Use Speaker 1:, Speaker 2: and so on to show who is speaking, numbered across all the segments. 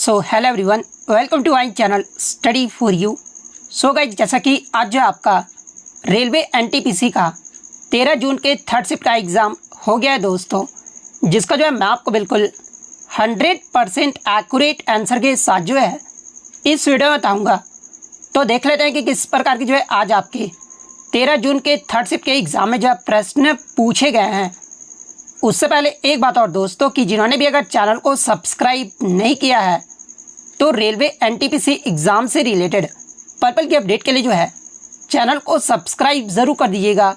Speaker 1: So hello everyone, welcome to my channel study for you. So guys, जैसा कि आज जो आपका रेलवे एनटीपीसी का 13 जून के थर्ड शिफ्ट का एग्ज़ाम हो गया है दोस्तों, जिसका जो है मैं आपको बिल्कुल 100% एक्यूरेट आंसर के साथ जो है इस वीडियो में बताऊँगा। तो देख लेते हैं कि किस प्रकार की जो है आज आपके 13 जून के थर्ड शिफ्ट के एग्ज़ाम में जो है प्रश्न पूछे गए हैं। उससे पहले एक बात और दोस्तों, कि जिन्होंने भी अगर चैनल को सब्सक्राइब नहीं किया है तो रेलवे एनटीपीसी एग्ज़ाम से रिलेटेड पर्पल की अपडेट के लिए जो है चैनल को सब्सक्राइब ज़रूर कर दीजिएगा।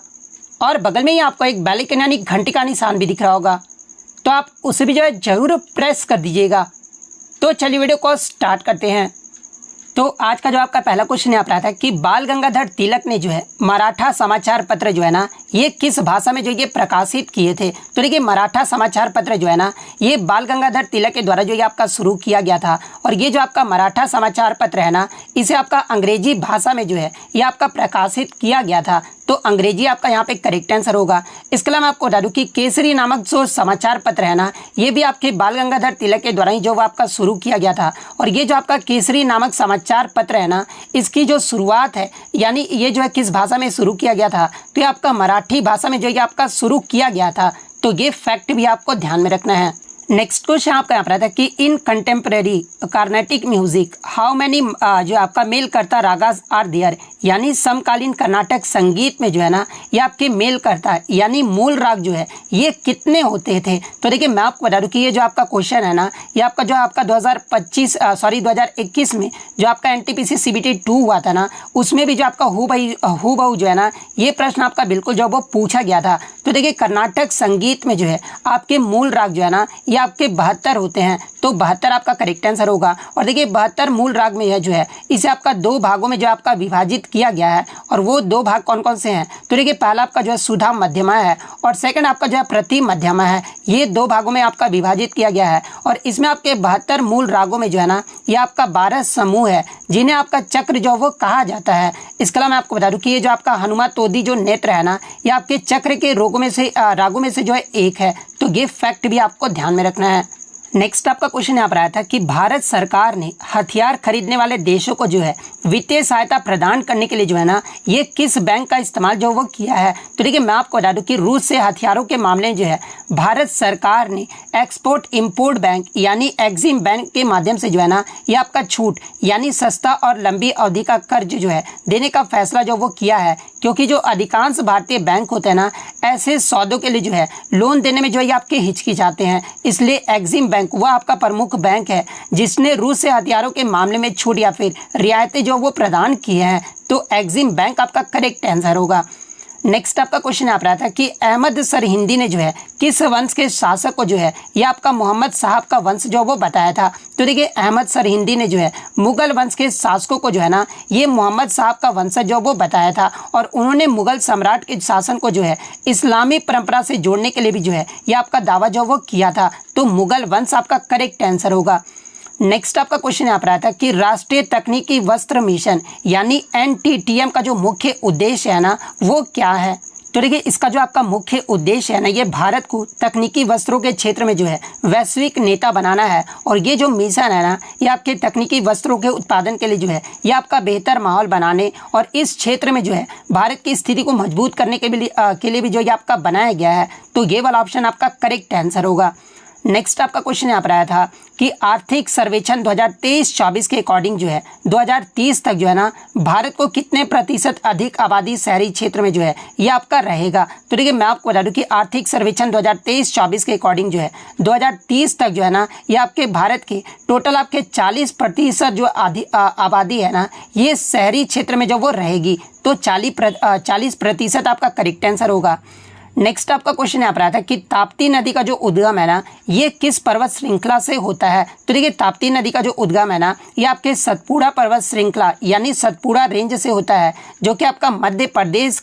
Speaker 1: और बगल में ही आपको एक बेल आइकन यानी घंटी का निशान भी दिख रहा होगा, तो आप उसे भी जो है ज़रूर प्रेस कर दीजिएगा। तो चलिए वीडियो को स्टार्ट करते हैं। तो आज का जो आपका पहला क्वेश्चन यहाँ पर आता है कि बाल गंगाधर तिलक ने जो है मराठा समाचार पत्र जो है ना, ये किस भाषा में जो ये प्रकाशित किए थे। तो देखिए, मराठा समाचार पत्र जो है ना, ये बाल गंगाधर तिलक के द्वारा जो ये आपका शुरू किया गया था। और ये जो आपका मराठा समाचार पत्र है ना, इसे आपका अंग्रेजी भाषा में जो है ये आपका प्रकाशित किया गया था। तो अंग्रेजी आपका यहाँ पे करेक्ट आंसर होगा। इसके अलावा मैं आपको बता दूं कि केसरी नामक जो समाचार पत्र है ना, ये भी आपके बाल गंगाधर तिलक के द्वारा ही जो आपका शुरू किया गया था। और ये जो आपका केसरी नामक समाचार पत्र है ना, इसकी जो शुरुआत है, यानी ये जो है किस भाषा में शुरू किया गया था, तो ये आपका मराठी भाषा में जो है आपका शुरू किया गया था। तो ये फैक्ट भी आपको ध्यान में रखना है। नेक्स्ट क्वेश्चन आपका यहाँ पर आता है कि इन contemporary Carnatic music how many जो आपका मेल करता रागास आर देयर, यानी समकालीन कर्नाटक संगीत में जो है ना, ये आपके मेल करता है यानी मूल राग जो है ये कितने होते थे। तो देखिए, मैं आपको बता दूं कि ये जो आपका क्वेश्चन है ना, ये आपका जो आपका 2021 में जो आपका एनटीपीसी सीबीटी 2 हुआ था ना, उसमें भी जो आपका हु बहु जो है ना, ये प्रश्न आपका बिल्कुल जो वो पूछा गया था। तो देखिए, कर्नाटक संगीत में जो है आपके मूल राग जो है ना, ये आपके 72 होते हैं। तो 72 आपका करेक्ट आंसर होगा। और देखिए, 72 मूल राग में जो है इसे आपका 2 भागों में जो आपका विभाजित किया गया है। और वो 2 भाग कौन कौन से हैं, तो देखिए, पहला आपका जो है सुधा मध्यमा है और सेकंड आपका जो है प्रति मध्यमा है। ये 2 भागों में आपका विभाजित किया गया है। और इसमें आपके 72 मूल रागों में जो है ना, ये आपका 12 समूह है जिन्हें आपका चक्र जो वो कहा जाता है। इसके अलावा मैं आपको बता दूं कि ये जो आपका हनुमा तोदी जो नेत्र है ना, ये आपके चक्र के रागों में से जो है एक है। तो ये फैक्ट भी आपको ध्यान में रखना है। नेक्स्ट आपका क्वेश्चन यहाँ पर आया था कि भारत सरकार ने हथियार खरीदने वाले देशों को जो है वित्तीय सहायता प्रदान करने के लिए जो है ना, ये किस बैंक का इस्तेमाल जो वो किया है। तो देखिए, मैं आपको बता दूं कि रूस से हथियारों के मामले में जो है भारत सरकार ने एक्सपोर्ट इंपोर्ट बैंक यानी एक्जिम बैंक के माध्यम से जो है ना, ये आपका छूट यानी सस्ता और लंबी अवधि का कर्ज जो है देने का फैसला जो वो किया है। क्योंकि जो अधिकांश भारतीय बैंक होते हैं ना, ऐसे सौदों के लिए जो है लोन देने में जो है आपके हिचकिचाते हैं। इसलिए एक्जिम बैंक वह आपका प्रमुख बैंक है जिसने रूस से हथियारों के मामले में छूट या फिर रियायतें जो वो प्रदान किए हैं। तो एक्जिम बैंक आपका करेक्ट आंसर होगा। नेक्स्ट आपका क्वेश्चन यहाँ पर आता है कि अहमद सरहिंदी ने जो है किस वंश के शासक को जो है ये आपका मोहम्मद साहब का वंश जो वो बताया था। तो देखिए, अहमद सरहिंदी ने जो है मुगल वंश के शासकों को जो है ना, ये मोहम्मद साहब का वंश जो वो बताया था। और उन्होंने मुगल सम्राट के शासन को जो है इस्लामी परंपरा से जोड़ने के लिए भी जो है ये आपका दावा जो वो किया था। तो मुगल वंश आपका करेक्ट आंसर होगा। नेक्स्ट आपका क्वेश्चन यहाँ पर आता है कि राष्ट्रीय तकनीकी वस्त्र मिशन यानी एनटीटीएम का जो मुख्य उद्देश्य है ना, वो क्या है। तो देखिए, इसका जो आपका मुख्य उद्देश्य है ना, ये भारत को तकनीकी वस्त्रों के क्षेत्र में जो है वैश्विक नेता बनाना है। और ये जो मिशन है ना, ये आपके तकनीकी वस्त्रों के उत्पादन के लिए जो है ये आपका बेहतर माहौल बनाने और इस क्षेत्र में जो है भारत की स्थिति को मजबूत करने के लिए भी जो ये आपका बनाया गया है। तो ये वाला ऑप्शन आपका करेक्ट आंसर होगा। नेक्स्ट आपका क्वेश्चन यहाँ पर आया था कि आर्थिक सर्वेक्षण 2023-24 के अकॉर्डिंग जो है 2030 तक जो है ना, भारत को कितने प्रतिशत अधिक आबादी शहरी क्षेत्र में जो है ये आपका रहेगा। तो देखिए, मैं आपको बता दूं कि आर्थिक सर्वेक्षण 2023-24 के अकॉर्डिंग जो है 2030 तक जो है ना, ये आपके भारत के टोटल आपके 40% जो आबादी है ना, ये शहरी क्षेत्र में जो वो रहेगी। तो 40% आपका करेक्ट आंसर होगा। नेक्स्ट आपका क्वेश्चन यहाँ पर आता है कि ताप्ती नदी का जो उद्गम है ना, ये किस पर्वत श्रृंखला से होता है। तो देखिए, ताप्ती नदी का जो उद्गम है ना, ये आपके सतपुड़ा पर्वत श्रृंखला यानी सतपुड़ा रेंज से होता है, जो कि आपका मध्य प्रदेश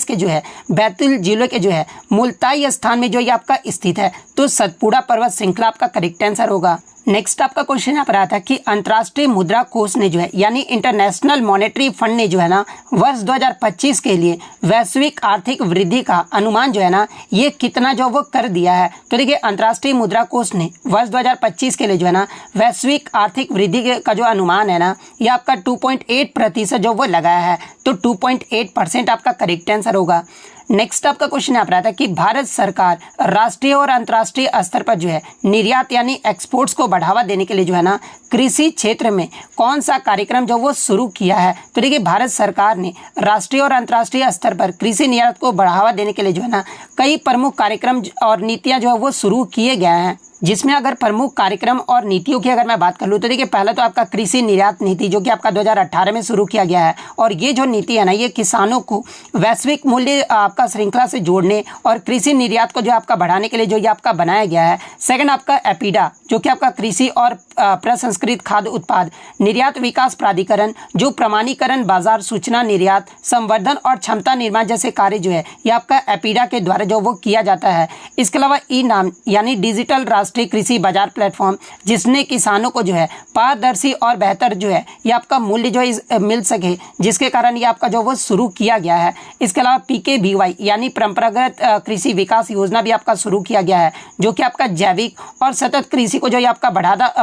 Speaker 1: के जो है बैतूल जिले के जो है मुल्ताई स्थान में जो ये आपका स्थित है। तो सतपुड़ा पर्वत श्रृंखला आपका करेक्ट आंसर होगा। नेक्स्ट आपका क्वेश्चन यहाँ पर आया था कि अंतर्राष्ट्रीय मुद्रा कोष ने जो है यानी इंटरनेशनल मॉनेटरी फंड ने जो है ना वर्ष 2025 के लिए वैश्विक आर्थिक वृद्धि का अनुमान जो है ना ये कितना जो वो कर दिया है। तो देखिए अंतर्राष्ट्रीय मुद्रा कोष ने वर्ष 2025 के लिए जो है ना वैश्विक आर्थिक वृद्धि का जो अनुमान है ना ये आपका 2.8% जो वो लगाया है। तो 2.8% आपका करेक्ट आंसर होगा। नेक्स्ट आपका क्वेश्चन यहाँ पर आता है कि भारत सरकार राष्ट्रीय और अंतर्राष्ट्रीय स्तर पर जो है निर्यात यानी एक्सपोर्ट्स को बढ़ावा देने के लिए जो है ना कृषि क्षेत्र में कौन सा कार्यक्रम जो वो शुरू किया है। तो देखिए भारत सरकार ने राष्ट्रीय और अंतर्राष्ट्रीय स्तर पर कृषि निर्यात को बढ़ावा देने के लिए जो है ना कई प्रमुख कार्यक्रम और नीतियां जो है वो शुरू किए गए हैं, जिसमें अगर प्रमुख कार्यक्रम और नीतियों की अगर मैं बात कर लूँ तो देखिए पहला तो आपका कृषि निर्यात नीति जो कि आपका 2018 में शुरू किया गया है। और ये जो नीति है ना ये किसानों को वैश्विक मूल्य आपका श्रृंखला से जोड़ने और कृषि निर्यात को जो आपका बढ़ाने के लिए जो ये आपका बनाया गया है। सेकंड आपका एपीडा जो कि आपका कृषि और प्रसंस्कृत खाद्य उत्पाद निर्यात विकास प्राधिकरण जो प्रमाणीकरण बाजार सूचना निर्यात संवर्धन और क्षमता निर्माण जैसे कार्य जो है ये आपका एपीडा के द्वारा जो वो किया जाता है। इसके अलावा ई नाम यानी डिजिटल राष्ट्रीय कृषि बाजार प्लेटफॉर्म जिसने किसानों को जो है पारदर्शी और बेहतर जो है ये आपका मूल्य जो है मिल सके, जिसके कारण ये आपका जो वो शुरू किया गया है। इसके अलावा PKVY यानी परंपरागत कृषि विकास योजना भी आपका शुरू किया गया है जो कि आपका जैविक और सतत कृषि को जो ये आपका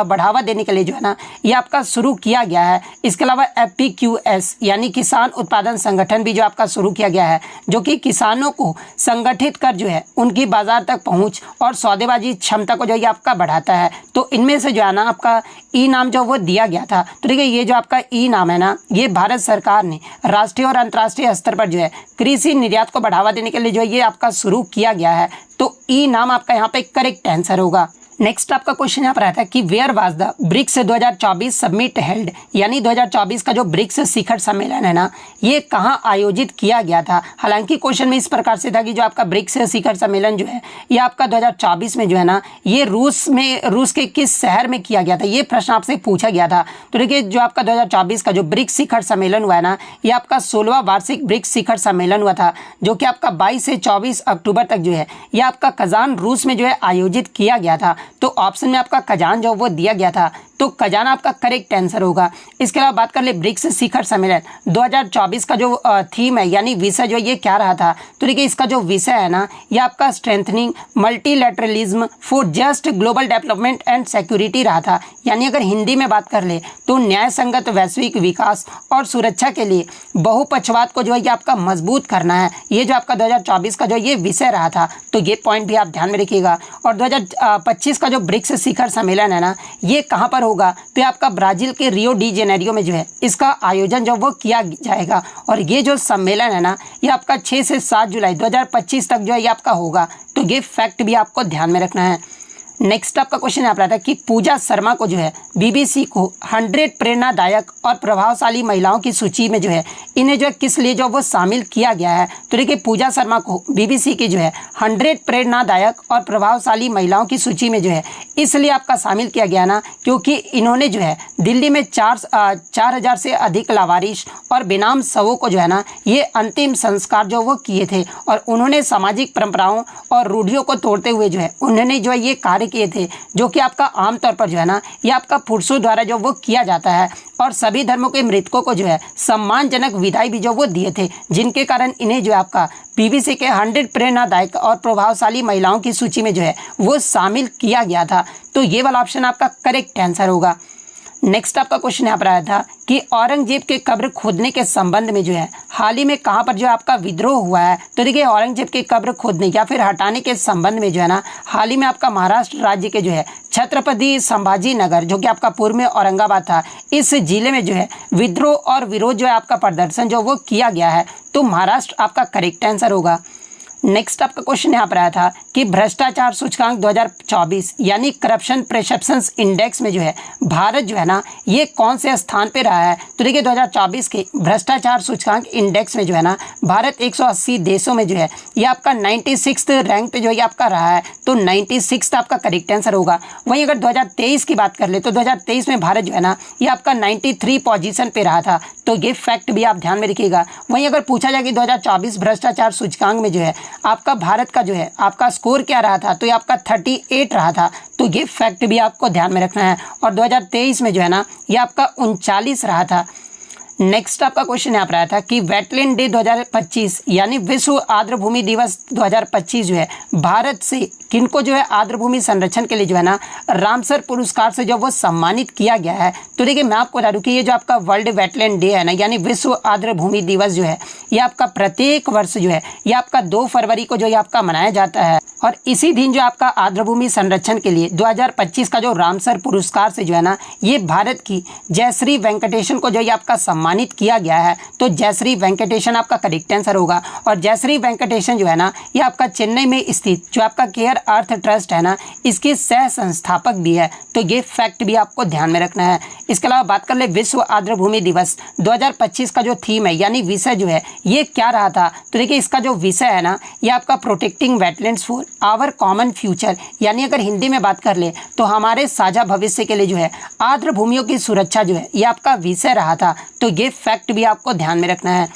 Speaker 1: बढ़ावा देने के लिए जो है ना ये आपका शुरू किया गया है। इसके अलावा FPQS यानी किसान उत्पादन संगठन भी जो आपका शुरू किया गया है जो कि किसानों को संगठित कर जो है उनकी बाजार तक पहुंच और सौदेबाजी क्षमता को जो ये आपका बढ़ाता है। तो इनमें से जो है ना आपका ई नाम जो वो दिया गया था। तो देखिए ये जो आपका ई नाम है ना ये भारत सरकार ने राष्ट्रीय और अंतर्राष्ट्रीय स्तर पर जो है कृषि निर्यात को बढ़ावा देने के लिए जो ये आपका शुरू किया गया है। तो ई नाम आपका यहाँ पे करेक्ट आंसर होगा। नेक्स्ट आपका क्वेश्चन यहाँ पर आता है कि where was the BRICS 2024 summit held यानी 2024 का जो ब्रिक्स शिखर सम्मेलन है ना ये कहाँ आयोजित किया गया था। हालांकि क्वेश्चन में इस प्रकार से था कि जो आपका ब्रिक्स शिखर सम्मेलन जो है ये आपका 2024 में जो है ना ये रूस के किस शहर में किया गया था, ये प्रश्न आपसे पूछा गया था। तो देखिए जो आपका 2024 का जो ब्रिक्स शिखर सम्मेलन हुआ है ना ये आपका 16वां वार्षिक ब्रिक्स शिखर सम्मेलन हुआ था जो कि आपका 22 से 24 अक्टूबर तक जो है ये आपका कजान रूस में जो है आयोजित किया गया था। तो ऑप्शन में आपका कजान जो वो दिया गया था, तो कजान आपका करेक्ट आंसर होगा। इसके अलावा बात कर ले ब्रिक्स शिखर सम्मेलन 2024 का जो थीम है यानी विषय जो ये क्या रहा था। तो देखिए इसका जो विषय है ना ये आपका strengthening multilateralism for just global development and security रहा था। यानी अगर हिंदी में बात कर ले तो न्याय संगत वैश्विक विकास और सुरक्षा के लिए बहुपक्षवाद को जो है ये आपका मजबूत करना है। ये जो आपका 2024 का जो ये विषय रहा था, तो ये पॉइंट भी आप ध्यान में रखिएगा। और 2025 का जो ब्रिक्स शिखर सम्मेलन है ना ये कहाँ पर होगा, तो आपका ब्राजील के रियो डी जेनेरियो में जो है इसका आयोजन जो वो किया जाएगा। और ये जो सम्मेलन है ना ये आपका 6 से 7 जुलाई 2025 तक जो है ये आपका होगा। तो ये फैक्ट भी आपको ध्यान में रखना है। नेक्स्ट आपका क्वेश्चन यहाँ पर आता है कि पूजा शर्मा को जो है BBC को 100 प्रेरणादायक और प्रभावशाली महिलाओं की सूची में जो है इन्हें जो है किस लिए जो वो शामिल किया गया है। तो देखिए पूजा शर्मा को BBC की जो है 100 प्रेरणादायक और प्रभावशाली महिलाओं की सूची में जो है इसलिए आपका शामिल किया गया ना क्योंकि इन्होंने जो है दिल्ली में 4,000 से अधिक लावारिश और बेनाम शवों को जो है ना ये अंतिम संस्कार जो वो किए थे। और उन्होंने सामाजिक परंपराओं और रूढ़ियों को तोड़ते हुए जो है उन्होंने जो है ये कार्य किए थे जो कि आपका आमतौर पर जो है ना ये आपका पुरुषों द्वारा जो वो किया जाता है। और सभी धर्मों के मृतकों को जो है सम्मानजनक विदाई भी जो वो दिए थे, जिनके कारण इन्हें जो है आपका BBC के 100 प्रेरणादायक और प्रभावशाली महिलाओं की सूची में जो है वो शामिल किया गया था। तो ये वाला ऑप्शन आपका करेक्ट आंसर होगा। नेक्स्ट आपका क्वेश्चन यहाँ पर आया था कि औरंगजेब के कब्र खोदने के संबंध में जो है हाल ही में कहाँ पर जो आपका विद्रोह हुआ है। तो देखिए औरंगजेब के कब्र खोदने या फिर हटाने के संबंध में जो है ना हाल ही में आपका महाराष्ट्र राज्य के जो है छत्रपति संभाजी नगर जो कि आपका पूर्व में औरंगाबाद था, इस जिले में जो है विद्रोह और विरोध जो है आपका प्रदर्शन जो वो किया गया है। तो महाराष्ट्र आपका करेक्ट आंसर होगा। नेक्स्ट आपका क्वेश्चन यहाँ पर आया था कि भ्रष्टाचार सूचकांक 2024 यानी करप्शन परसेप्शंस इंडेक्स में जो है भारत जो है ना ये कौन से स्थान पे रहा है। तो देखिए 2024 के भ्रष्टाचार सूचकांक इंडेक्स में जो है ना भारत 180 देशों में जो है ये आपका 96 रैंक पे जो है आपका रहा है। तो 96 आपका करेक्ट आंसर होगा। वहीं अगर 2023 की बात कर ले तो 2023 में भारत जो है ना ये आपका 93 पोजीशन पे रहा था। तो ये फैक्ट भी आप ध्यान में रखिएगा। वहीं अगर पूछा जाए कि 2024 भ्रष्टाचार सूचकांक में जो है आपका भारत का जो है आपका स्कोर क्या रहा था, तो ये आपका 38 रहा था। तो ये फैक्ट भी आपको ध्यान में रखना है। और 2023 में जो है ना ये आपका 39 रहा था। नेक्स्ट आपका क्वेश्चन यहाँ पर आया था कि वेटलैंड डे 2025 यानी विश्व आर्द्रभूमि दिवस 2025 जो है भारत से किनको जो है आर्द्रभूमि संरक्षण के लिए जो है ना रामसर पुरस्कार से जो वो सम्मानित किया गया है। तो देखिए मैं आपको बता दूं कि ये जो आपका वर्ल्ड वेटलैंड डे है ना यानी विश्व आर्द्रभूमि दिवस जो है ये आपका प्रत्येक वर्ष जो है ये आपका 2 फरवरी को जो ये आपका मनाया जाता है। और इसी दिन जो आपका आर्द्रभूमि संरक्षण के लिए 2025 का जो रामसर पुरस्कार से जो है ना ये भारत की जयश्री वेंकटेशन को जो ये आपका सम्मानित किया गया है। तो जयश्री वेंकटेशन आपका करेक्ट आंसर होगा। और जयश्री वेंकटेशन जो है ना ये आपका चेन्नई में स्थित जो आपका केयर अर्थ ट्रस्ट है ना इसके सह संस्थापक भी है। तो ये फैक्ट भी आपको ध्यान में रखना है। इसके अलावा बात कर ले विश्व आर्द्रभूमि दिवस 2025 का जो थीम है यानी विषय जो है ये क्या रहा था। तो देखिए इसका जो विषय है ना ये आपका protecting wetlands for our common future यानी अगर हिंदी में बात कर ले तो हमारे साझा भविष्य के लिए जो है आर्द्र भूमियों की सुरक्षा जो है ये आपका विषय रहा था। तो ये फैक्ट भी आपको ध्यान में रखना है।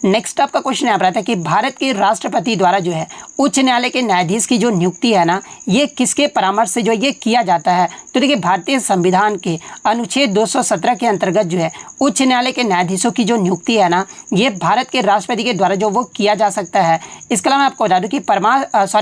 Speaker 1: नेक्स्ट आपका क्वेश्चन यहाँ पर आता है कि भारत के राष्ट्रपति द्वारा जो है उच्च न्यायालय के न्यायाधीश की जो नियुक्ति है ना ये किसके परामर्श से जो ये किया जाता है। तो देखिए भारतीय संविधान के अनुच्छेद 217 के अंतर्गत जो है उच्च न्यायालय के न्यायाधीशों की जो नियुक्ति है ना ये भारत के राष्ट्रपति के द्वारा जो वो किया जा सकता है। इसके अलावा मैं आपको बता दूं कि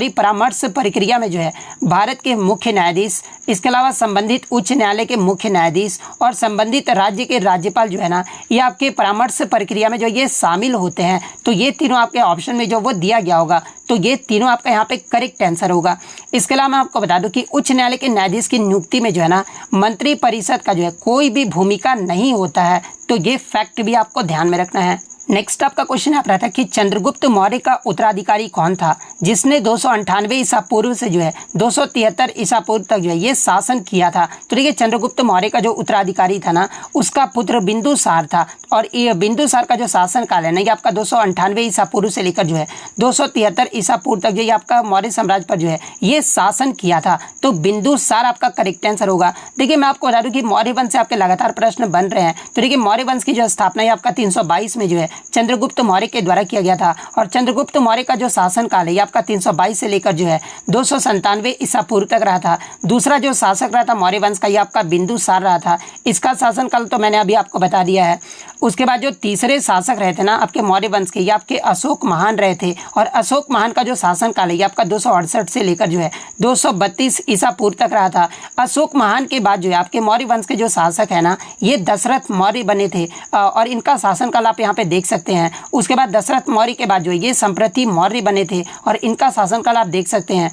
Speaker 1: परामर्श प्रक्रिया में जो है भारत के मुख्य न्यायाधीश, इसके अलावा संबंधित उच्च न्यायालय के मुख्य न्यायाधीश और संबंधित राज्य के राज्यपाल जो है ना ये आपके परामर्श प्रक्रिया में जो ये शामिल होते हैं। तो ये तीनों आपके ऑप्शन में जो वो दिया गया होगा। तो ये तीनों आपका यहाँ पे करेक्ट आंसर होगा। इसके अलावा मैं आपको बता दूं कि उच्च न्यायालय के न्यायाधीश की नियुक्ति में जो है ना मंत्री परिषद का जो है कोई भी भूमिका नहीं होता है। तो ये फैक्ट भी आपको ध्यान में रखना है। नेक्स्ट आपका क्वेश्चन यहाँ पर आता है कि चंद्रगुप्त मौर्य का उत्तराधिकारी कौन था जिसने 298 ईसा पूर्व से जो है 273 ईसा पूर्व तक जो है ये शासन किया था। तो देखिए चंद्रगुप्त मौर्य का जो उत्तराधिकारी था ना उसका पुत्र बिंदुसार था। और ये बिंदुसार का जो शासन काल है ना ये आपका 298 ईसा पूर्व से लेकर जो है 273 ईसा पूर्व तक जो ये आपका मौर्य साम्राज्य पर जो है ये शासन किया था। तो बिंदुसार आपका करेक्ट आंसर होगा। देखिए मैं आपको बता दूं कि मौर्य वंश से आपके लगातार प्रश्न बन रहे हैं। तो देखिए मौर्य वंश की जो स्थापना है आपका 322 में जो है चंद्रगुप्त मौर्य के द्वारा किया गया था। और चंद्रगुप्त मौर्य का जो शासन काल है ये आपका 322 से लेकर जो है 297 ईसा पूर्व तक रहा था। दूसरा जो शासक रहा था मौर्य वंश का ये आपका बिंदुसार रहा था। इसका शासन काल तो मैंने अभी आपको बता दिया है। उसके बाद जो तीसरे शासक रहे थे ना आपके मौर्य वंश के ये आपके अशोक महान रहे थे। और अशोक महान का जो शासन काल है ये आपका 268 से लेकर जो है 232 ईसा पूर्व तक रहा था। अशोक महान के बाद जो है आपके मौर्य वंश के जो शासक है ना ये दशरथ मौर्य बने थे। और इनका शासन काल आप यहाँ पे देख सकते हैं। उसके बाद दशरथ मौर्य के बाद जो है ये संप्रति मौर्य बने थे और इनका शासनकाल आप देख सकते हैं।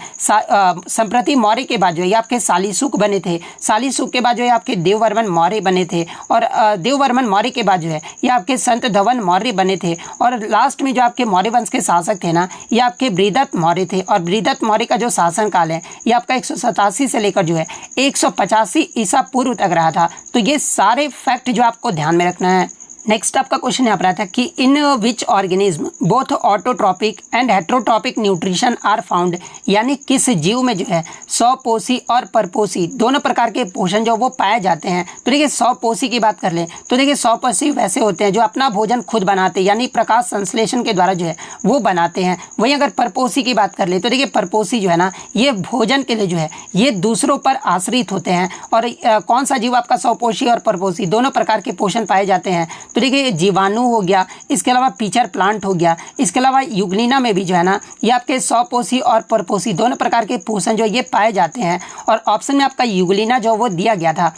Speaker 1: संप्रति मौर्य के बाद जो है ये आपके शालीसुक बने थे। शालीसुक के बाद जो है आपके देववर्मन मौर्य बने थे। और देववर्मन मौर्य के बाद जो है ये आपके संत धवन मौर्य बने थे। और लास्ट में जो आपके मौर्य वंश के शासक थे ना ये आपके बृहदत्त मौर्य थे। और बृहदत्त मौर्य का जो शासनकाल है ये आपका 187 से लेकर जो है 185 ईसा पूर्व तक रहा था। तो ये सारे फैक्ट जो आपको ध्यान में रखना है। नेक्स्ट आपका क्वेश्चन यहाँ पर आता है कि in which organism both autotrophic and heterotrophic nutrition are found यानी किस जीव में जो है स्वपोषी और परपोषी दोनों प्रकार के पोषण जो वो पाए जाते हैं। तो देखिए स्वपोषी की बात कर लें तो देखिए स्वपोषी वैसे होते हैं जो अपना भोजन खुद बनाते हैं यानी प्रकाश संश्लेषण के द्वारा जो है वो बनाते हैं। वहीं अगर परपोषी की बात कर ले तो देखिए परपोषी जो है ना ये भोजन के लिए जो है ये दूसरों पर आश्रित होते हैं। और कौन सा जीव आपका स्वपोषी और परपोषी दोनों प्रकार के पोषण पाए जाते हैं। तो देखिए जीवाणु हो गया, इसके अलावा पीचर प्लांट हो गया, इसके अलावा युग्लिना में भी जो है ना ये आपके स्वपोषी और परपोषी दोनों प्रकार के पोषण जो ये पाए जाते हैं। और ऑप्शन में आपका युग्लिना जो वो दिया गया था।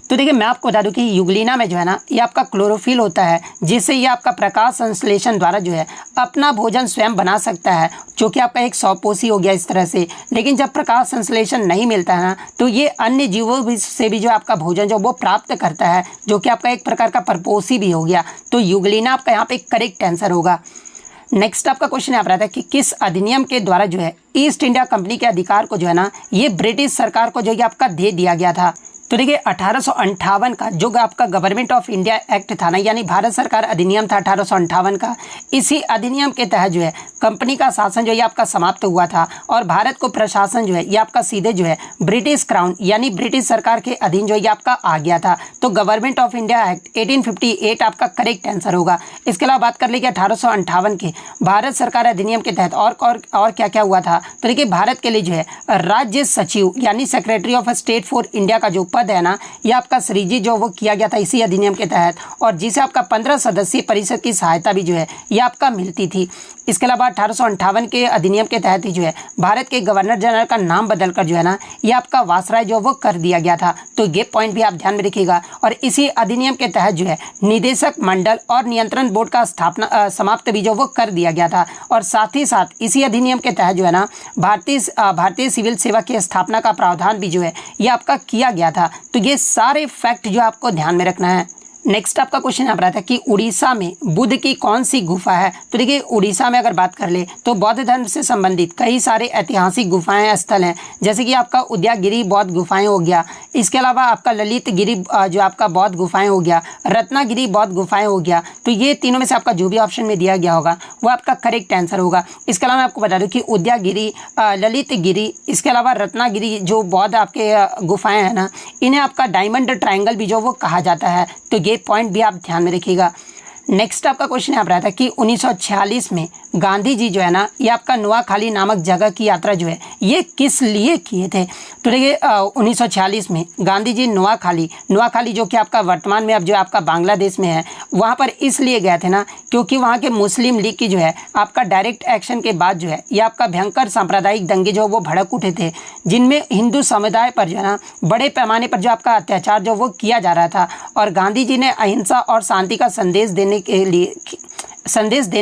Speaker 1: तो देखिए मैं आपको बता दूं कि युग्लिना में जो है ना ये आपका क्लोरोफिल होता है जिससे ये आपका प्रकाश संश्लेषण द्वारा जो है अपना भोजन स्वयं बना सकता है जो कि आपका एक स्वपोषी हो गया इस तरह से। लेकिन जब प्रकाश संश्लेषण नहीं मिलता है ना तो ये अन्य जीवों से भी जो आपका भोजन जो वो प्राप्त करता है जो कि आपका एक प्रकार का परपोषी भी हो गया। तो युग्लिना आपका यहाँ पे करेक्ट आंसर होगा। नेक्स्ट आपका क्वेश्चन यहाँ पर आता है कि किस अधिनियम के द्वारा जो है ईस्ट इंडिया कंपनी के अधिकार को जो है ना ये ब्रिटिश सरकार को जो है आपका दे दिया गया था। तो देखिए 1858 का जो आपका गवर्नमेंट ऑफ इंडिया एक्ट था ना, यानी भारत सरकार अधिनियम था 1858 का, इसी अधिनियम के तहत जो है कंपनी का शासन जो है आपका समाप्त हुआ था और भारत को प्रशासन जो है ये आपका सीधे जो है ब्रिटिश क्राउन यानी ब्रिटिश सरकार के अधीन जो है आपका आ गया था। तो गवर्नमेंट ऑफ इंडिया एक्ट 1858 आपका करेक्ट आंसर होगा। इसके अलावा बात कर लेंगे 1858 के भारत सरकार अधिनियम के तहत और क्या क्या हुआ था। तो देखिए भारत के लिए जो है राज्य सचिव यानी secretary of state for India का जो पद है ना, ये आपका सृजित जो वो किया गया था इसी अधिनियम के तहत, और जिसे आपका 15 सदस्यीय परिषद की सहायता भी जो है ये आपका मिलती थी। इसके अलावा 1858 के अधिनियम के तहत ही जो है भारत के गवर्नर जनरल का नाम बदलकर जो है ना ये आपका वासराय जो वो कर दिया गया था। तो ये पॉइंट भी आप ध्यान में रखिएगा। और इसी अधिनियम के तहत जो है निदेशक मंडल और नियंत्रण बोर्ड का स्थापना समाप्त भी जो वो कर दिया गया था। और साथ ही साथ इसी अधिनियम के तहत जो है ना भारतीय सिविल सेवा की स्थापना का प्रावधान भी जो है ये आपका किया गया था। तो ये सारे फैक्ट जो आपको ध्यान में रखना है। नेक्स्ट आपका क्वेश्चन यहाँ पर आता है कि उड़ीसा में बुद्ध की कौन सी गुफा है। तो देखिए उड़ीसा में अगर बात कर ले तो बौद्ध धर्म से संबंधित कई सारे ऐतिहासिक गुफाएं स्थल हैं, जैसे कि आपका उदयगिरी बौद्ध गुफाएं हो गया, इसके अलावा आपका ललित गिरी जो आपका बौद्ध गुफाएं हो गया, रत्नागिरी बौद्ध गुफाएं हो गया। तो ये तीनों में से आपका जो भी ऑप्शन में दिया गया होगा वो आपका करेक्ट आंसर होगा। इसके अलावा मैं आपको बता दूँ कि उदयगिरी, ललित गिरी, इसके अलावा रत्नागिरी जो बौद्ध आपके गुफाएं हैं ना, इन्हें आपका डायमंड ट्रायंगल भी जो वो कहा जाता है। तो ये पॉइंट भी आप ध्यान में रखिएगा। नेक्स्ट आपका क्वेश्चन यहाँ पर आता है कि 1946 में गांधी जी जो है ना ये आपका नुआखाली नामक जगह की यात्रा जो है ये किस लिए किए थे। तो देखिए 1946 में गांधी जी नुआखाली जो कि आपका वर्तमान में अब जो आपका बांग्लादेश में है, वहाँ पर इसलिए गए थे ना क्योंकि वहाँ के मुस्लिम लीग की जो है आपका डायरेक्ट एक्शन के बाद जो है ये आपका भयंकर सांप्रदायिक दंगे जो वो भड़क उठे थे, जिनमें हिंदू समुदाय पर जो है ना बड़े पैमाने पर जो आपका अत्याचार जो वो किया जा रहा था। और गांधी जी ने अहिंसा और शांति का संदेश देने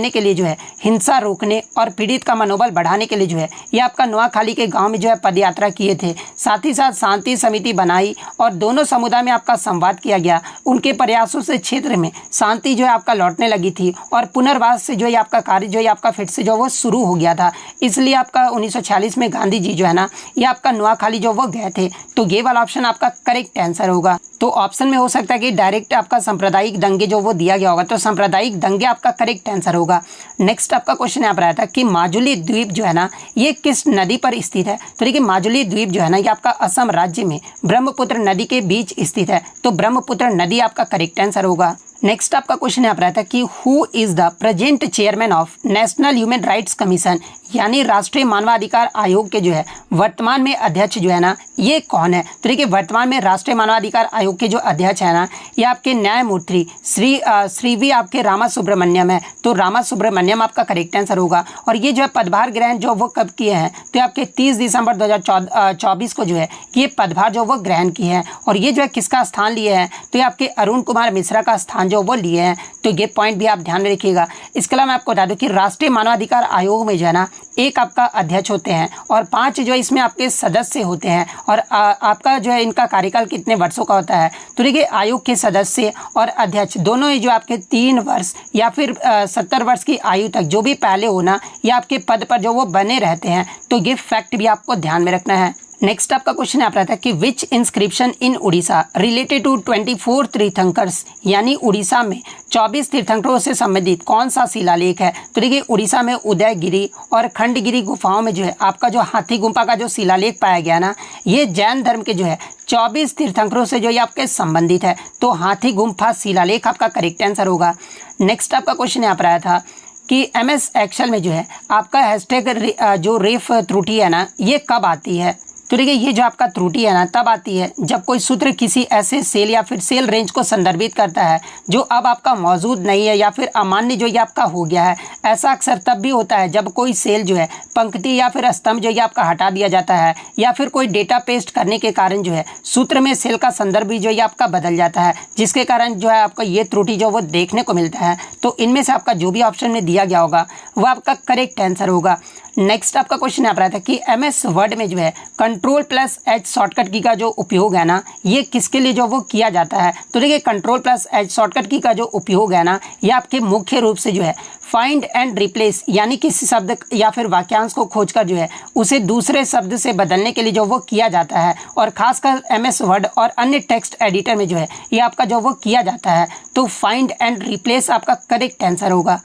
Speaker 1: के लिए जो है हिंसा रोकने और पीड़ित का मनोबल बढ़ाने के लिए जो है ये आपका नुआखाली के गांव में जो है पदयात्रा किए थे। साथ ही साथ शांति समिति बनाई और दोनों समुदाय में आपका संवाद किया गया। उनके प्रयासों से क्षेत्र में शांति जो है आपका लौटने लगी थी और पुनर्वास से जो है आपका कार्य जो है आपका फिर से जो वो शुरू हो गया था। इसलिए आपका 1946 में गांधी जी जो है ना ये आपका नुआखाली जो वो गए थे। तो ये वाला ऑप्शन आपका करेक्ट आंसर होगा। तो ऑप्शन में हो सकता है कि डायरेक्ट आपका सांप्रदायिक दंगे जो वो दिया गया होगा, तो सांप्रदायिक दंगे आपका करेक्ट आंसर होगा। नेक्स्ट आपका क्वेश्चन यहाँ पर आया था कि माजुली द्वीप जो है ना ये किस नदी पर स्थित है। तो देखिए माजुली द्वीप जो है ना ये आपका असम राज्य में ब्रह्मपुत्र नदी के बीच स्थित है। तो ब्रह्मपुत्र नदी आपका करेक्ट आंसर होगा। नेक्स्ट आपका क्वेश्चन यहाँ पर आता है कि who is the present chairman of national human rights commission, यानी राष्ट्रीय मानवाधिकार आयोग के जो है वर्तमान में अध्यक्ष जो है ना ये कौन है। तो देखिए वर्तमान में राष्ट्रीय मानवाधिकार आयोग के जो अध्यक्ष है ना ये आपके न्यायमूर्ति श्री वी आपके रामा सुब्रमण्यम है। तो रामा सुब्रमण्यम आपका करेक्ट आंसर होगा। और ये जो है पदभार ग्रहण जो वो कब किए हैं, तो आपके 30 दिसंबर 2024 को जो है ये पदभार जो वो ग्रहण किए हैं। और ये जो है किसका स्थान लिए हैं, तो ये आपके अरुण कुमार मिश्रा का स्थान जो वो लिए हैं। तो ये पॉइंट भी आप ध्यान में रखिएगा। इसके अलावा मैं आपको बता दूं कि राष्ट्रीय मानवाधिकार आयोग में जो है ना एक आपका अध्यक्ष होते हैं और 5 जो इसमें आपके सदस्य होते हैं। और आपका जो है इनका कार्यकाल कितने वर्षों का होता है। तो देखिए आयोग के सदस्य और अध्यक्ष दोनों ही जो आपके 3 वर्ष या फिर 70 वर्ष की आयु तक जो भी पहले होना या आपके पद पर जो वो बने रहते हैं। तो ये फैक्ट भी आपको ध्यान में रखना है। नेक्स्ट आपका क्वेश्चन यहाँ पर आता है कि which inscription in Orissa related to 24 तीर्थंकर्स, यानी उड़ीसा में 24 तीर्थंकरों से संबंधित कौन सा शिलालेख है। तो देखिए उड़ीसा में उदयगिरी और खंडगिरी गुफाओं में जो है आपका जो हाथी गुम्फा का जो शिलालेख पाया गया ना ये जैन धर्म के जो है 24 तीर्थंकरों से जो ये आपके संबंधित है। तो हाथी गुम्फा शिलालेख आपका करेक्ट आंसर होगा। नेक्स्ट आपका क्वेश्चन यहाँ पर आया था कि MS एक्सेल में जो है आपका हैशटैग जो रेफ त्रुटि है ना ये कब आती है। तो देखिए ये जो आपका त्रुटि है ना तब आती है जब कोई सूत्र किसी ऐसे सेल या फिर सेल रेंज को संदर्भित करता है जो अब आपका मौजूद नहीं है या फिर अमान्य जो ये आपका हो गया है। ऐसा अक्सर तब भी होता है जब कोई सेल जो है पंक्ति या फिर स्तंभ जो ये आपका हटा दिया जाता है या फिर कोई डेटा पेस्ट करने के कारण जो है सूत्र में सेल का संदर्भ भी जो ये आपका बदल जाता है, जिसके कारण जो है आपका ये त्रुटि जो वो देखने को मिलता है। तो इनमें से आपका जो भी ऑप्शन में दिया गया होगा वो आपका करेक्ट आंसर होगा। नेक्स्ट आपका क्वेश्चन यहाँ पर आता है कि MS वर्ड में जो है Ctrl+H शॉर्टकट की का जो उपयोग है ना, ये किसके लिए जो वो किया जाता है। तो देखिए Ctrl+H शॉर्टकट की का जो उपयोग है ना, ये आपके मुख्य रूप से जो है फाइंड एंड रिप्लेस यानी किसी शब्द या फिर वाक्यांश को खोजकर जो है उसे दूसरे शब्द से बदलने के लिए जो वो किया जाता है, और खासकर MS वर्ड और अन्य टेक्स्ट एडिटर में जो है ये आपका जो वो किया जाता है। तो फाइंड एंड रिप्लेस आपका करेक्ट आंसर होगा।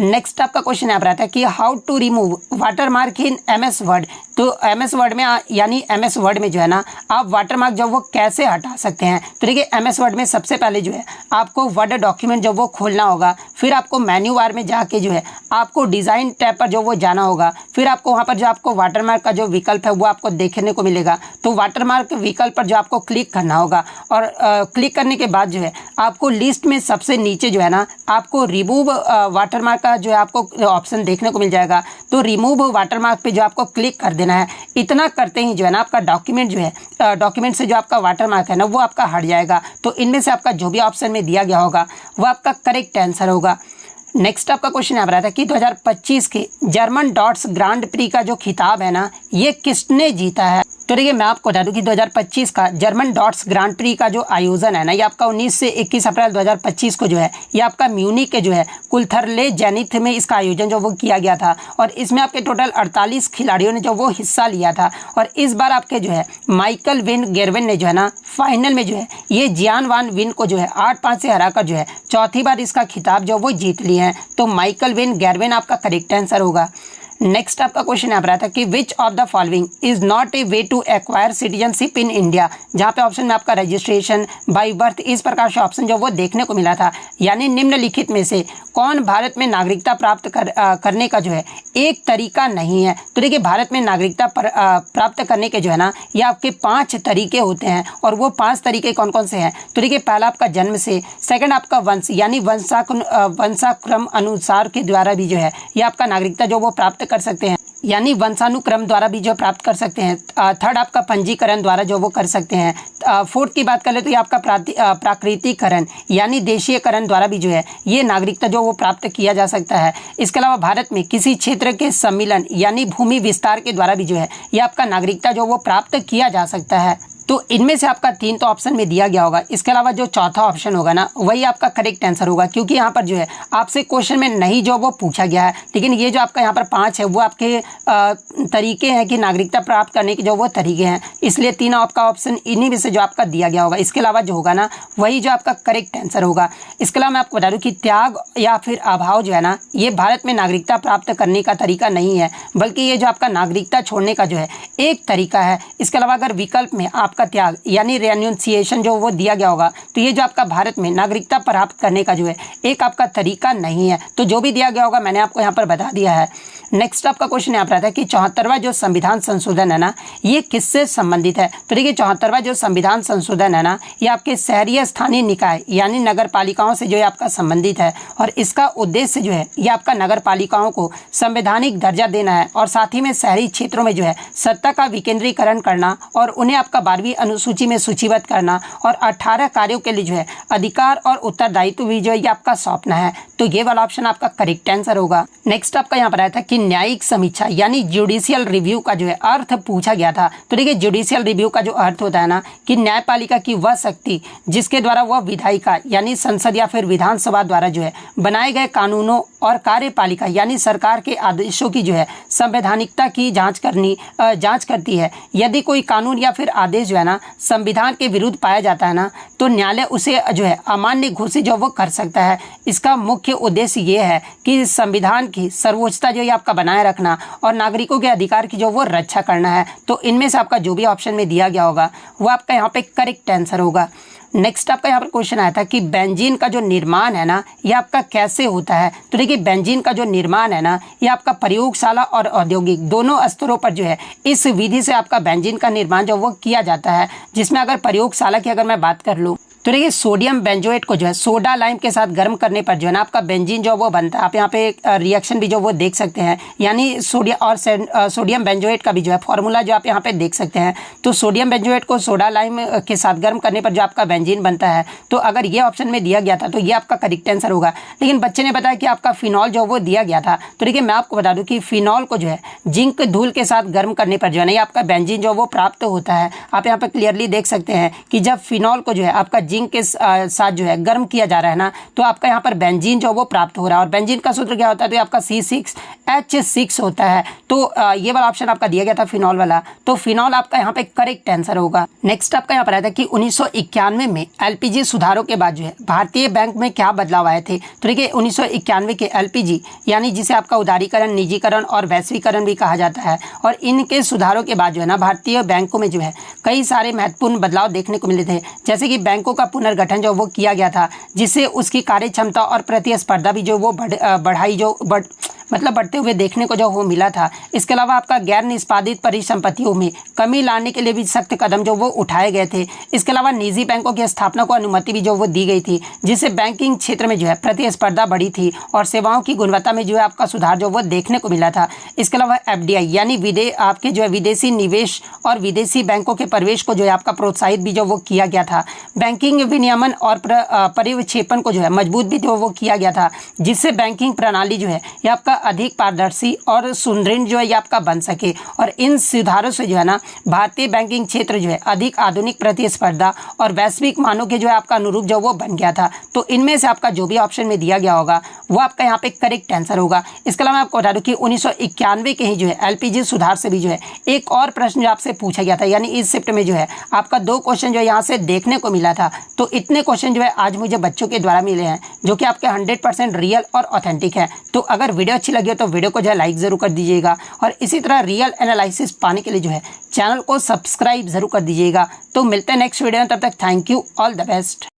Speaker 1: नेक्स्ट आपका क्वेश्चन यहाँ पर आता है कि how to remove watermark in MS word. तो MS वर्ड में यानी MS वर्ड में जो है ना आप वाटरमार्क जो वो कैसे हटा सकते हैं। तो देखिए MS वर्ड में सबसे पहले जो है आपको वर्ड डॉक्यूमेंट जो वो खोलना होगा, फिर आपको मेन्यू बार में जाके जो है आपको डिज़ाइन टैब पर जो वो जाना होगा, फिर आपको वहाँ पर जो आपको वाटरमार्क का जो विकल्प है वो आपको देखने को मिलेगा। तो वाटरमार्क विकल्प पर जो आपको क्लिक करना होगा, और क्लिक करने के बाद जो है आपको लिस्ट में सबसे नीचे जो है ना आपको रिमूव वाटरमार्क का जो है आपको ऑप्शन देखने को मिल जाएगा। तो रिमूव वाटरमार्क पे जो आपको क्लिक कर देना है। इतना करते ही जो है ना आपका डॉक्यूमेंट जो है डॉक्यूमेंट से जो आपका वाटरमार्क है ना वो आपका हट जाएगा। तो इनमें से आपका जो भी ऑप्शन में दिया गया होगा वो आपका करेक्ट आंसर होगा। नेक्स्ट आपका क्वेश्चन यहाँ पर आता है कि 2025 के जर्मन डॉट्स ग्रांड प्री का जो खिताब है ना ये किसने जीता है। तो देखिए मैं आपको बता दूं कि 2025 का जर्मन डॉट्स ग्रांड प्री का जो आयोजन है ना ये आपका 19 से 21 अप्रैल 2025 को जो है ये आपका म्यूनिक के जो है कुलथरले जेनिथ में इसका आयोजन जो वो किया गया था, और इसमें आपके टोटल 48 खिलाड़ियों ने जो वो हिस्सा लिया था। और इस बार आपके जो है माइकल विन गेरविन ने जो है ना फाइनल में जो है ये जियान वान विन को जो है 8-5 से हराकर जो है चौथी बार इसका खिताब जो वो जीत लिए हैं। तो माइकल विन गेरविन आपका करेक्ट आंसर होगा। नेक्स्ट आपका क्वेश्चन यहाँ पर आता है कि which of the following is not a way to acquire citizenship in India. जहाँ पे ऑप्शन में आपका रजिस्ट्रेशन बाई बर्थ इस प्रकार से ऑप्शन जो वो देखने को मिला था, यानी निम्नलिखित में से कौन भारत में नागरिकता प्राप्त करने का जो है एक तरीका नहीं है। तो देखिए भारत में नागरिकता प्राप्त करने के जो है ना ये आपके 5 तरीके होते हैं, और वो 5 तरीके कौन कौन से हैं। तो देखिए पहला आपका जन्म से, सेकंड आपका वंश यानी वंशाक्रम अनुसार के द्वारा भी जो है ये आपका नागरिकता जो वो प्राप्त कर सकते हैं, यानी वंशानुक्रम द्वारा भी जो प्राप्त कर सकते हैं। थर्ड आपका पंजीकरण द्वारा जो वो कर सकते हैं। फोर्थ की बात कर ले तो ये आपका प्राकृतिकरण यानी देशीयकरण द्वारा भी जो है ये नागरिकता जो वो प्राप्त किया जा सकता है। इसके अलावा भारत में किसी क्षेत्र के सम्मिलन यानी भूमि विस्तार के द्वारा भी जो है ये आपका नागरिकता जो वो प्राप्त किया जा सकता है। तो इनमें से आपका 3 तो ऑप्शन में दिया गया होगा। इसके अलावा जो चौथा ऑप्शन होगा ना वही आपका करेक्ट आंसर होगा, क्योंकि यहाँ पर जो है आपसे क्वेश्चन में नहीं जो वो पूछा गया है, लेकिन ये जो आपका यहाँ पर 5 है वो आपके तरीके हैं कि नागरिकता प्राप्त करने के जो वो तरीके हैं, इसलिए 3 आपका ऑप्शन इन्हीं में से जो आपका दिया गया होगा। इसके अलावा जो होगा ना वही जो आपका करेक्ट आंसर होगा। इसके अलावा मैं आपको बता दूँ कि त्याग या फिर अभाव जो है ना ये भारत में नागरिकता प्राप्त करने का तरीका नहीं है, बल्कि ये जो आपका नागरिकता छोड़ने का जो है एक तरीका है। इसके अलावा अगर विकल्प में आपका त्याग यानी रेन्यूंसिएशन जो वो दिया गया होगा तो ये जो आपका भारत में नागरिकता प्राप्त करने का जो है एक आपका तरीका नहीं है। तो जो भी दिया गया होगा मैंने आपको यहाँ पर बता दिया है। नेक्स्ट आपका क्वेश्चन यहाँ पर आता है कि 74वां जो संविधान संशोधन है ना ये किससे संबंधित है। तो देखिए 74वां जो संविधान संशोधन है ना ये आपके शहरी स्थानीय निकाय यानी नगर पालिकाओं से जो है आपका संबंधित है, और इसका उद्देश्य जो है ये आपका नगर पालिकाओं को संवैधानिक दर्जा देना है, और साथ ही में शहरी क्षेत्रों में जो है सत्ता का विकेंद्रीकरण करना और उन्हें आपका 12वीं अनुसूची में सूचीबद्ध करना, और 18 कार्यों के लिए जो है अधिकार और उत्तरदायित्व भी जो है ये आपका सौंपना है। तो ये वाला ऑप्शन आपका करेक्ट आंसर होगा। नेक्स्ट आपका यहाँ पर आया था कि न्यायिक समीक्षा यानी जुडिशियल रिव्यू का जो है अर्थ पूछा गया था। तो देखिए जुडिशियल रिव्यू का जो अर्थ होता है ना कि न्यायपालिका की वह शक्ति जिसके द्वारा वह विधायिका यानी संसद या फिर विधानसभा द्वारा जो है बनाए गए कानूनों और कार्यपालिका यानी सरकार के आदेशों की जो है संवैधानिकता की जांच करती है। यदि कोई कानून या फिर आदेश जो है ना संविधान के विरुद्ध पाया जाता है ना तो न्यायालय उसे जो है अमान्य घोषित जो वो कर सकता है। इसका मुख्य उद्देश्य ये है कि संविधान की सर्वोच्चता जो है आपका बनाए रखना और नागरिकों के अधिकार की जो वो रक्षा करना है। तो इनमें से आपका जो भी ऑप्शन में दिया गया होगा वो आपका यहाँ पे करेक्ट आंसर होगा। नेक्स्ट आपका यहाँ पर क्वेश्चन आया था कि बेंजीन का जो निर्माण है ना ये आपका कैसे होता है। तो देखिए बेंजीन का जो निर्माण है ना ये आपका प्रयोगशाला और औद्योगिक दोनों स्तरों पर जो है इस विधि से आपका बेंजीन का निर्माण जो वो किया जाता है, जिसमें अगर प्रयोगशाला की अगर मैं बात कर लूँ तो देखिए सोडियम बेंजोएट को जो है सोडा लाइम के साथ गर्म करने पर जो है ना आपका बेंजीन जो वो बनता है। आप यहाँ पे रिएक्शन भी जो वो देख सकते हैं, यानी सोडियम बेंजोएट का भी जो है फॉर्मूला जो आप यहाँ पे देख सकते हैं। तो सोडियम बेंजोएट को सोडा लाइम के साथ गर्म करने पर जो आपका बेंजीन बनता है, तो अगर ये ऑप्शन में दिया गया था तो ये आपका करेक्ट आंसर होगा। लेकिन बच्चे ने बताया कि आपका फिनॉल जो वो दिया गया था। तो देखिए मैं आपको बता दूं कि फिनॉल को जो है जिंक धूल के साथ गर्म करने पर जो है ना ये आपका बेंजीन जो वो प्राप्त होता है। आप यहाँ पे क्लियरली देख सकते हैं कि जब फिनॉल को जो है आपका जिंक के साथ जो है गर्म किया जा रहा है ना, तो आपका यहाँ पर बेंजीन जो वो प्राप्त हो रहा है। और बेंजीन का सूत्र क्या होता है, तो ये आपका C6H6 होता है। तो ये वाला ऑप्शन आपका दिया गया था फिनॉल वाला, तो फिनॉल आपका यहाँ पे करेक्ट आंसर होगा। नेक्स्ट आपका यहाँ पर आया था कि 1991 में LPG सुधारों के बाद जो है भारतीय बैंक में क्या बदलाव आए थे। तो देखिए 1991 के LPG यानी जिसे आपका उदारीकरण, निजीकरण और वैश्वीकरण भी कहा जाता है, और इनके सुधारों के बाद जो है ना भारतीय बैंकों में जो है कई सारे महत्वपूर्ण बदलाव देखने को मिले थे। जैसे कि बैंकों का पुनर्गठन जो वो किया गया था, जिससे उसकी कार्य क्षमता और प्रतिस्पर्धा भी जो वो बढ़ते हुए देखने को जो वो मिला था। इसके अलावा आपका गैर निष्पादित परिसंपत्तियों में कमी लाने के लिए भी सख्त कदम जो वो उठाए गए थे। इसके अलावा निजी बैंकों की स्थापना को अनुमति भी जो वो दी गई थी, जिससे बैंकिंग क्षेत्र में जो है प्रतिस्पर्धा बढ़ी थी और सेवाओं की गुणवत्ता में जो है आपका सुधार जो वो देखने को मिला था। इसके अलावा FDI यानी आपके जो है विदेशी निवेश और विदेशी बैंकों के प्रवेश को जो है आपका प्रोत्साहित भी जो वो किया गया था। बैंकिंग विनियमन और परिक्षेपण को जो है मजबूत भी जो वो किया गया था, जिससे बैंकिंग प्रणाली जो है ये आपका अधिक पारदर्शी और सुदृढ़ जो है ये आपका बन सके। और इन सुधारों से जो है ना भारतीय बैंकिंग क्षेत्र जो है अधिक आधुनिक, प्रतिस्पर्धा और वैश्विक मानों के जो है आपका अनुरूप जो वो बन गया था। तो इनमें से आपका जो भी ऑप्शन में दिया गया होगा वो आपका यहाँ पे करेक्ट आंसर होगा। इसके अलावा मैं आपको बता दूं कि 1991 के ही जो है LPG सुधार से भी जो है एक और प्रश्न जो आपसे पूछा गया था, यानी इस शिफ्ट में जो है आपका 2 क्वेश्चन जो है यहाँ से देखने को मिला था। तो इतने क्वेश्चन जो है आज मुझे बच्चों के द्वारा मिले हैं, जो कि आपके 100% रियल और ऑथेंटिक है। तो अगर वीडियो अच्छी लगी हो तो वीडियो को जो है लाइक ज़रूर कर दीजिएगा, और इसी तरह रियल एनालिसिस पाने के लिए जो है चैनल को सब्सक्राइब ज़रूर कर दीजिएगा। तो मिलते हैं नेक्स्ट वीडियो में, तब तक thank you, all the best.